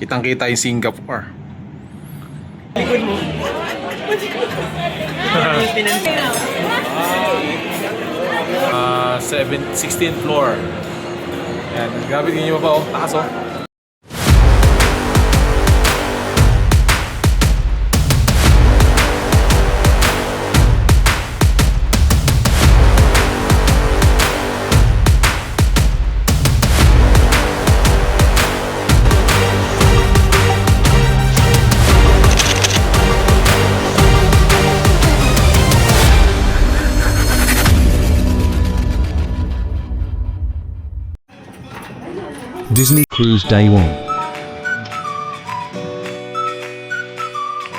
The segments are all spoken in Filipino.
Kitang-kita yung Singapore. Likod mo. 16th floor. Yan, grabe din nyo pa oh, taas oh. Disney Cruise Day 1.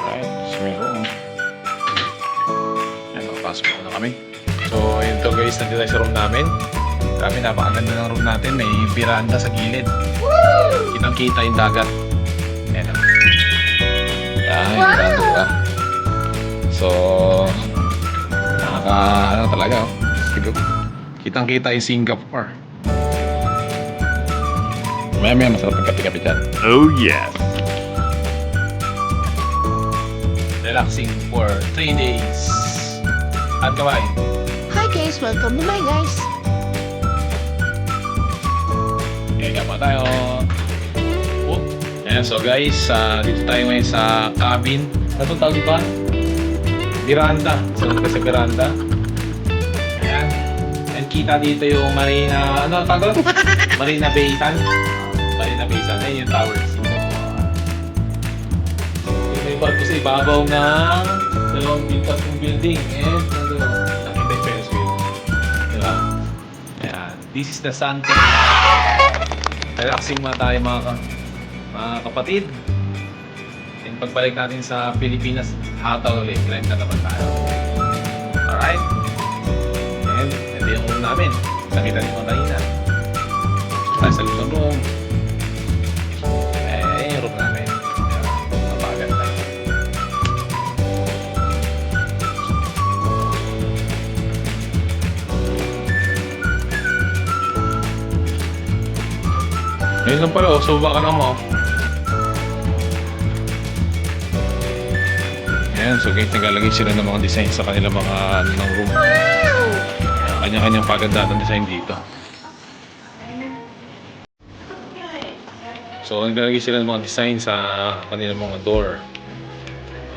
Alright, swimming room. Yan, papasok na kami. So, yun to guys, nandito tayo sa room namin. Grabe, napakaganda ng room natin. May veranda sa gilid. Kitang-kita yung dagat. Yan. Yan, yung veranda diba? So, ano talaga oh. Kitang-kita yung Singapore. Maya-maya masarap yung kape-kape dyan. Oh yes. Relaxing for 3 days. At kawain. Hi guys, welcome to my guys. Kaya pa tayo. Oh. Ayan, so guys, dito tayo ngayon sa cabin. Ano itong tawag ba? Veranda. So, sa veranda. Ayan. And kita dito yung Marina, ano tawag? Marina Bay Sands. Marina Bay Sands. Ayan yung tower. May barko sa ibabaw ng dalawang pintas ng building. And nandun, nakita yung Ferris wheel. Diba? Ayan. This is the Santos. Relaxing muna tayo mga kapatid. And pagbalik natin sa Pilipinas, hataw ulit. Climb na naman tayo. Alright? And ito yung room namin. Nakita niyo mga kanina. Tayo sa litong room. Yung room namin. Napakaganda. Ngayon lang pala, suba ka lang mo. Ayan, so guys, naglalagay sila ng mga design sa kanilang mga ng room. Kanya-kanyang pagandaan ng design dito. So, naglalagay sila ng mga design sa kanilang mga door.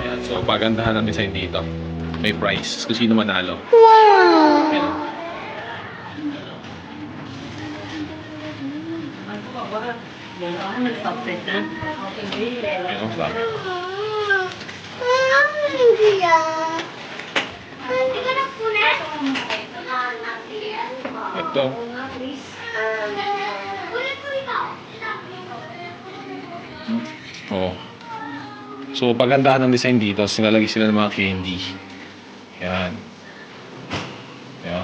Ayan, so pagandahan ng design dito. May price kung sino manalo. Wow! Ayan. Ayan, sabi. Ito. Oh. So, pagandahan ng design dito, sinalagay sila ng mga candy. Yan. Yan.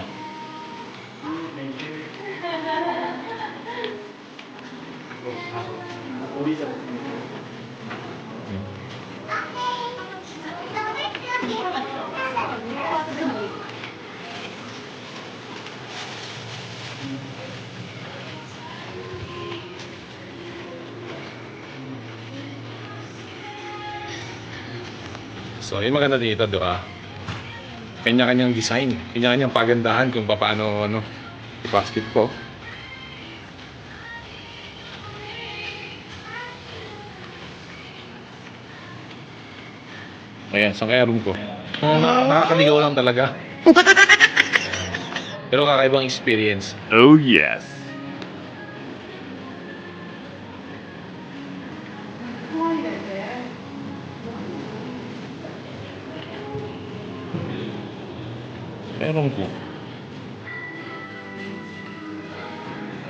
So, yung maganda dito, di ba? Kanya-kanyang design, kanya-kanyang pagandahan kung paano i-basket ko. Ayan, saan kaya room ko? Nakakaligaw lang talaga. Pero kakaibang experience. Oh yes. Meron ko.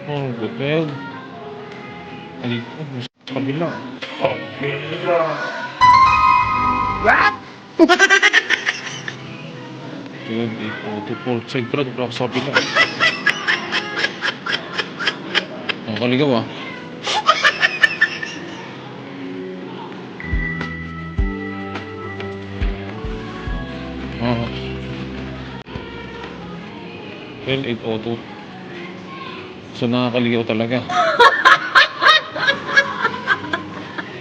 Hotel. Ay, sa kabila. Kabila. What? Tingnan dito. Port side pala. Ito sa kabila. Ang kaligaw ah. Well, 802. So nakakaligaw talaga.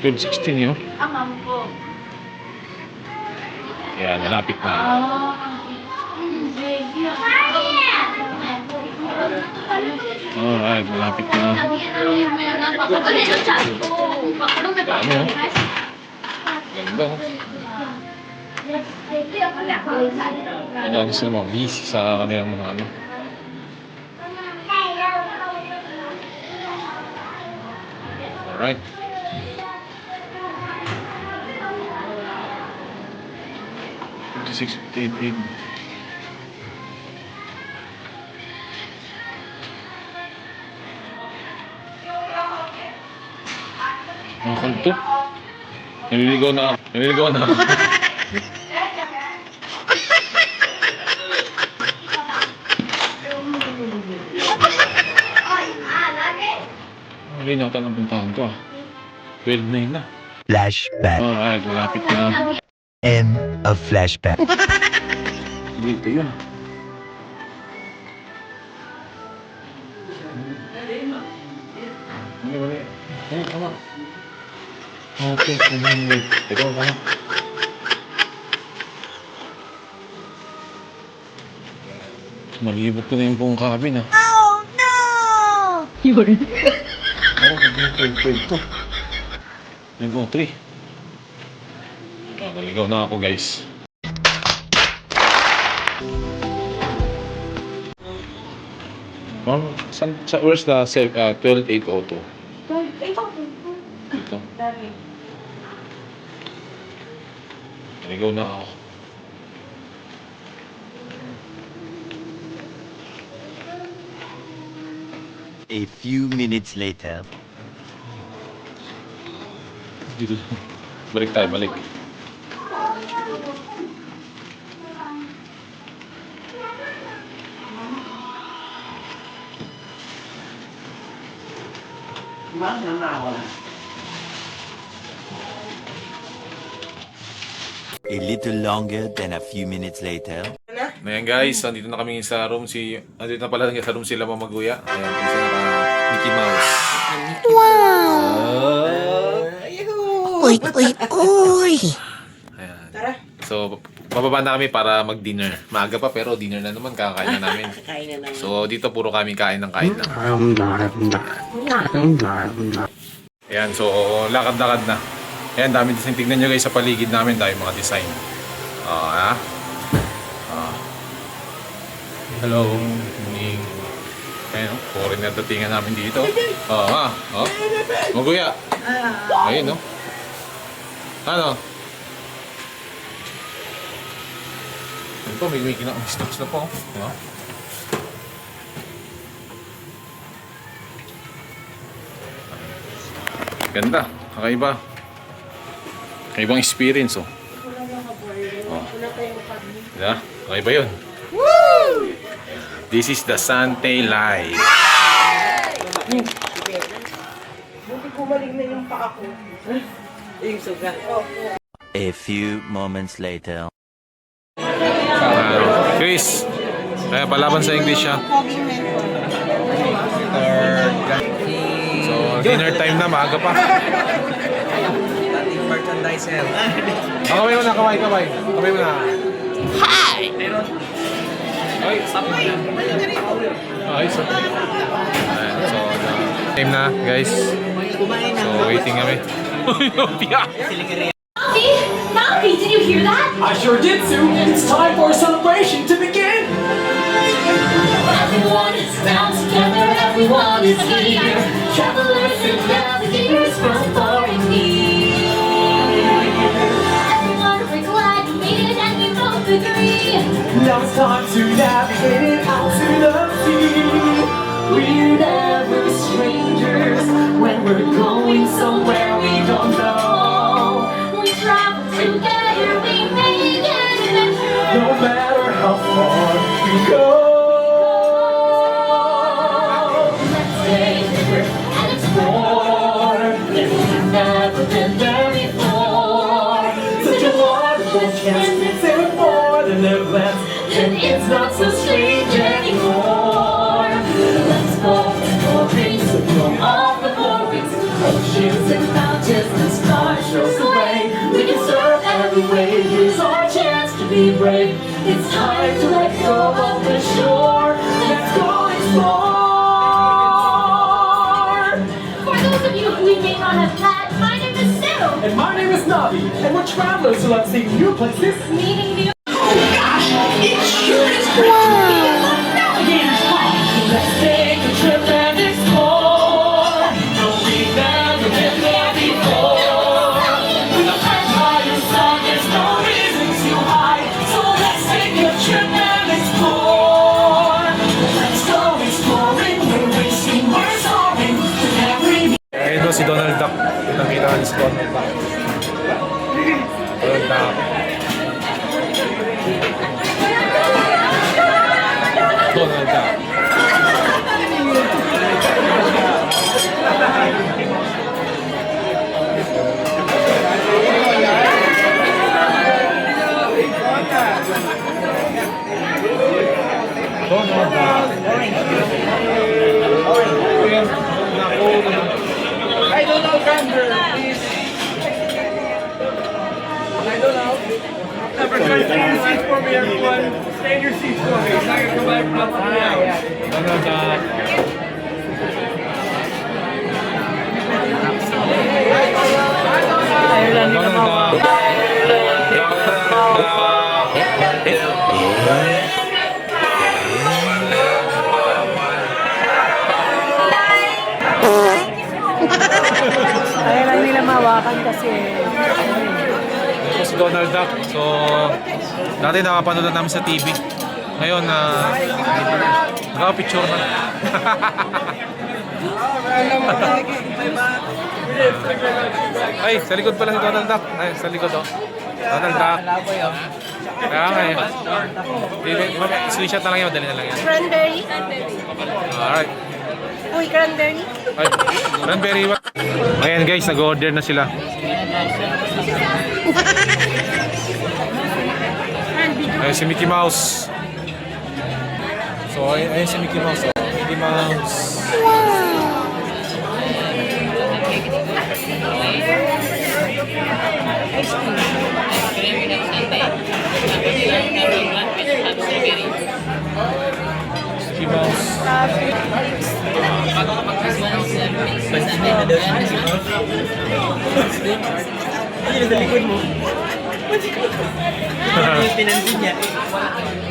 12:16 yun. po. Yan, malapit na. Alright, malapit na. Ano yun? Ganda. Ayan, gusto naman busy sa kanilang mga ano. Alright. $56.88. Ang kulto. Naliligaw na ako. Naliligaw na ako. Ang linaw ng puntahan ko ah. 12:09 na. Flashback. Alright, malapit na. End of flashback. Dito yun. Mali. Eh, tama. Okay, wait. Teka, tama. Malibot ko na yung buong cabin ah. Oh no! Oo, nag-12 to. Nag-03. Naligaw na ako guys. Ma'am, where's the 12802? Dito. Naligaw na ako. A few minutes later. Dito. Balik tayo, balik. A little longer than a few minutes later. Ayan guys, andito na kami sa room andito na pala sa room sila Mamaguya. Ayan, kasi naka Mickey Mouse. Uy, uy, uy! Ayan. So, bababa na kami para mag-dinner. Maaga pa pero dinner na naman, kakain na namin. So, dito puro kami kain ng kain lang. Ayan, so lakad-lakad na. Ayan, dami design. Tignan nyo guys sa paligid namin, dami mga design. Ha? Hello, morning. Ayan, foreign na datingan namin dito. Maguya. Ayun, no? Ano? Ito, may kinakamistos na po. Ganda, kakaiba. Kakaibang experience, oh. Diba? Kakaiba yun. Woo! This is the Sante Live. A few moments later. Chris, kaya palaban sa English siya. So, dinner time na, maaga pa. Merchandiser. Kamay mo na, kamay. Kamay mo na. Hi! Ay, sabay. Ay, sabay. Ayan, so, time na, guys. So, waiting kami. Nappy, did you hear that? I sure did, Sue. It's time for a celebration to begin. Everyone is bound together, everyone is here. Travelers and navigators from far and near. Everyone, we're glad we made it and we both agree. Now it's time to navigate out to the sea. We're never strangers when we're going somewhere we don't know. We travel together, we make an adventure. No matter how far we go. Let's stay here and explore. We've never been there before. Such a wonderful chance to take more than a glance. And it's not so strange anymore. Let's go exploring, so go off the glories, oceans and mountains and stars. be brave. It's time to let go of the shore. Let's go explore. For those of you who we may not have met, my name is Sue. And my name is Navi, and we're travelers who love seeing new places. Meeting new. Navigators come. Let's take a trip and explore. No, we've never been there before. With a higher sun, there's no reason to hide. So let's take a trip and explore. Let's go exploring. We're racing, we're soaring. With every Ayun si Donald Duck. Pinakita ka si Donald Duck. Donald Duck. Donald Duck. Donald Duck. I don't know, Gander, please. I don't know. Stay in your seats for me, everyone. Stay in your seats for me. It's not gonna come back from now. Donald Duck. Donald Duck. Ayaw lang nila mawakan kasi Ito si Donald Duck. So, dati nakapanood na namin sa TV. Ngayon, nakapicture na. Ay, sa likod pala si Donald Duck. Ay, sa likod oh. Donald Duck. Kaya nga eh. Screenshot na lang yun, dali na lang yan. cranberry. Alright. Uy, cranberry. Ay, cranberry. Ayan guys, nag-order na sila. Ayan si Mickey Mouse. So, ayan si Mickey Mouse. Oh. Mickey Mouse. Mickey Mouse. Pinansin niya.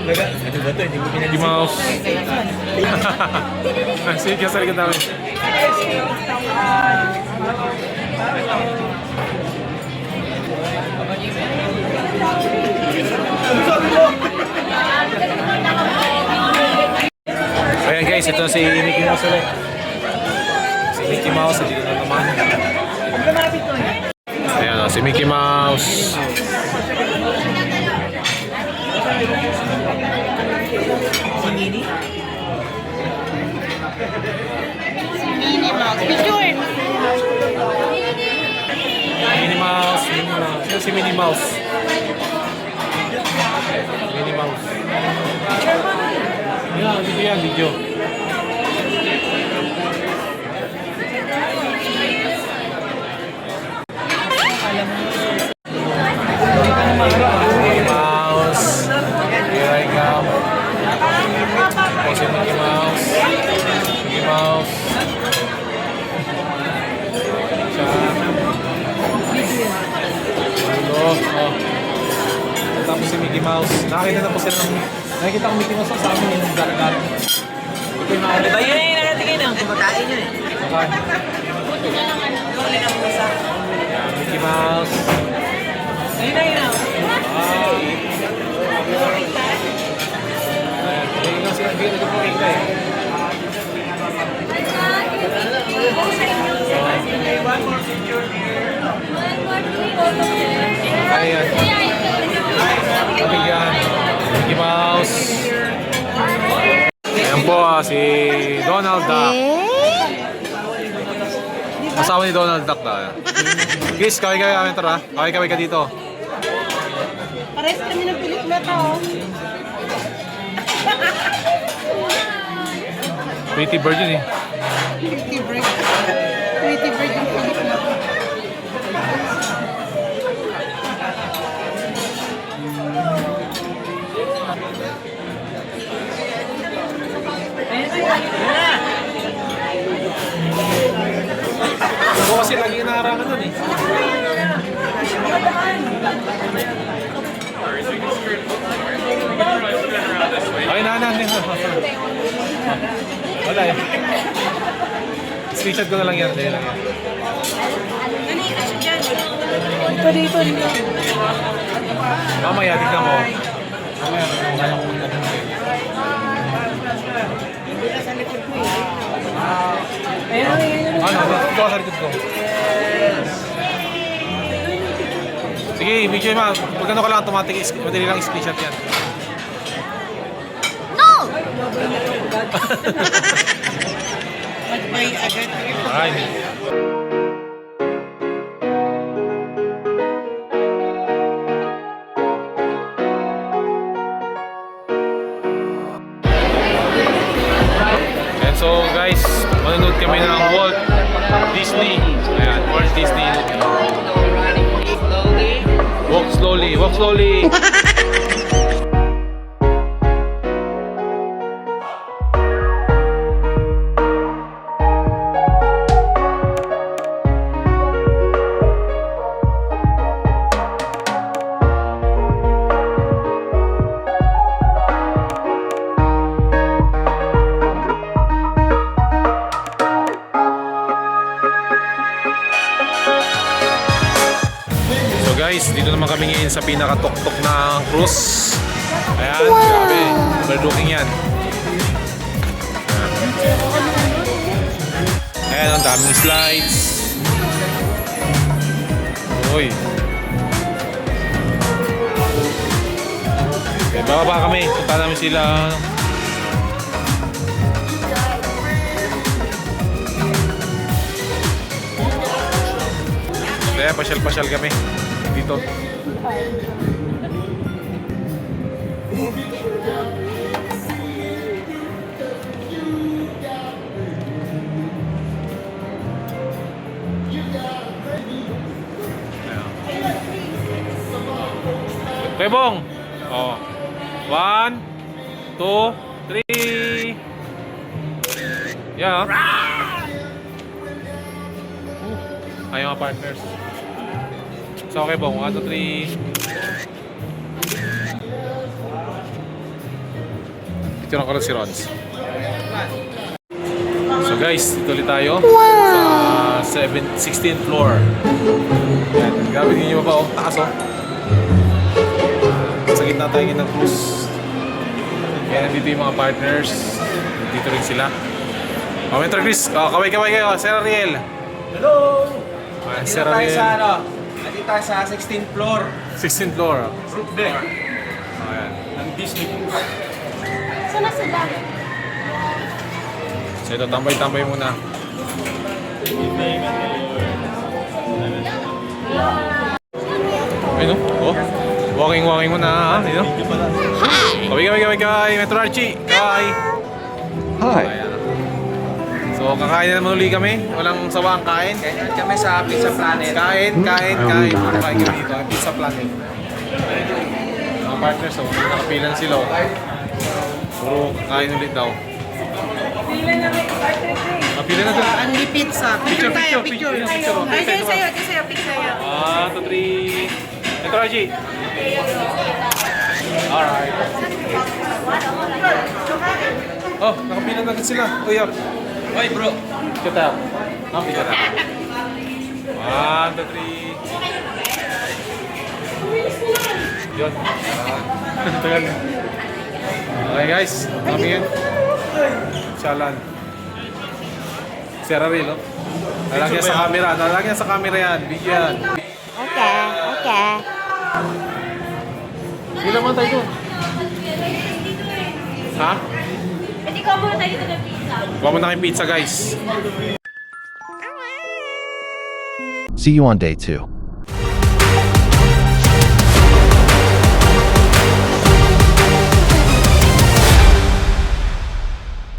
Baga, ano ba to? Hindi mo Mickey Mouse. Sige ka sa likod namin. Ayan guys, ito si Mickey Mouse ulit. Si Mickey Mouse, dito na naman. Ayan o, si Mickey Mouse. Minnie Mouse. Picture. Minnie Mouse, Minnie Mouse. Yan si Minnie Mouse. Minnie Mouse. Yeah, video yan, video. Mickey Mouse. Here I come. Ito si Mickey Mouse. Mickey Mouse. Siya. Oh. Tapos si Mickey Mouse. Nakakita na po sila ng... Nakikita ko Mickey Mouse sa amin yung gara-gara. Ito yung Diba yun na yung nakatingin ng kumakain yun eh. Yan, Mickey Mouse. Ayun na yun na. Wow. Ayan, tingin lang sila. Tingin lang po kita eh. Ayan. Kabigyan. Mickey Mouse. Ayan po si Donald Duck. Kasama ni Donald Duck na. Chris, kaway-kaway kami tara. Kaway-kaway ka dito. Pares kami ng pelikula to. Pretty bird yun eh. Pretty bird. Pretty bird yung pelikula. Wala ka dun eh. Okay na. Wala eh. Screenshot ko na lang yan. Dali lang yan. Dito. Mamaya, tignan mo. Ayun. Ano? Ito ka sa likod ko. Sige, video ma. Pag ano ka lang, automatic, madali lang screenshot yan. Magbay agad. Alright. And so guys, manonood kami ng Walt Disney. Ayan, Walt Disney. Walk slowly, walk slowly. So guys, dito naman kami ngayon sa pinakatuktok na cruise. Ayan, grabe. Overlooking yan. Ayan, ang daming slides. Uy. Okay, bababa kami. Punta namin sila. Kaya pasyal-pasyal kami dito. Okay, Bong. Oh. 1, 2, 3. Yeah. Ayaw mga partners. So okay, Bong. 1, 2, 3. Picture ko lang si Rons. So guys, dito ulit tayo. Sa 16th floor. Yan. Grabe din nyo ba? Taas oh. Sa gitna tayo ng cruise. Kaya nandito yung mga partners. Dito rin sila. Mentor Chris, kaway-kaway kayo. Sir Ariel. Hello! Sir Dito tayo Ariel. sa ano? Dito tayo sa 16th floor. 16th floor. Roof deck. Ayan. Ng Disney Cruise. Sana sila. So ito, tambay-tambay muna. Ayun oh. Walking muna ha. Ayun. Kaway. Metro Archie. Kaway. Hi. So kakain na naman uli kami. Walang sawang kain. Kaya kami sa Pizza Planet. Kain. Kain kami dito. Pizza Planet. Mga partners, so nakapila na sila. Puro kain ulit daw. Kapila na doon. Andy Pizza. Picture tayo, picture. Picture. Ay, dyan sa'yo, picture sa'yo. 1, 2, 3. Metro Archie. Alright. Oh, nakapila na agad sila. Uy, up. Hoy bro! Picture tayo. Picture tayo. 1, 2, 3. Yun. Tagal. Okay guys, kami yun. Shalan. Sir Ariel, oh. Nalagyan sa camera. Nalagyan sa camera yan. Video yan. Okay. Hindi naman tayo doon. Ha? Pwede ka muna tayo dito ng pizza. Kuha mo na kayong pizza guys. See you on day 2.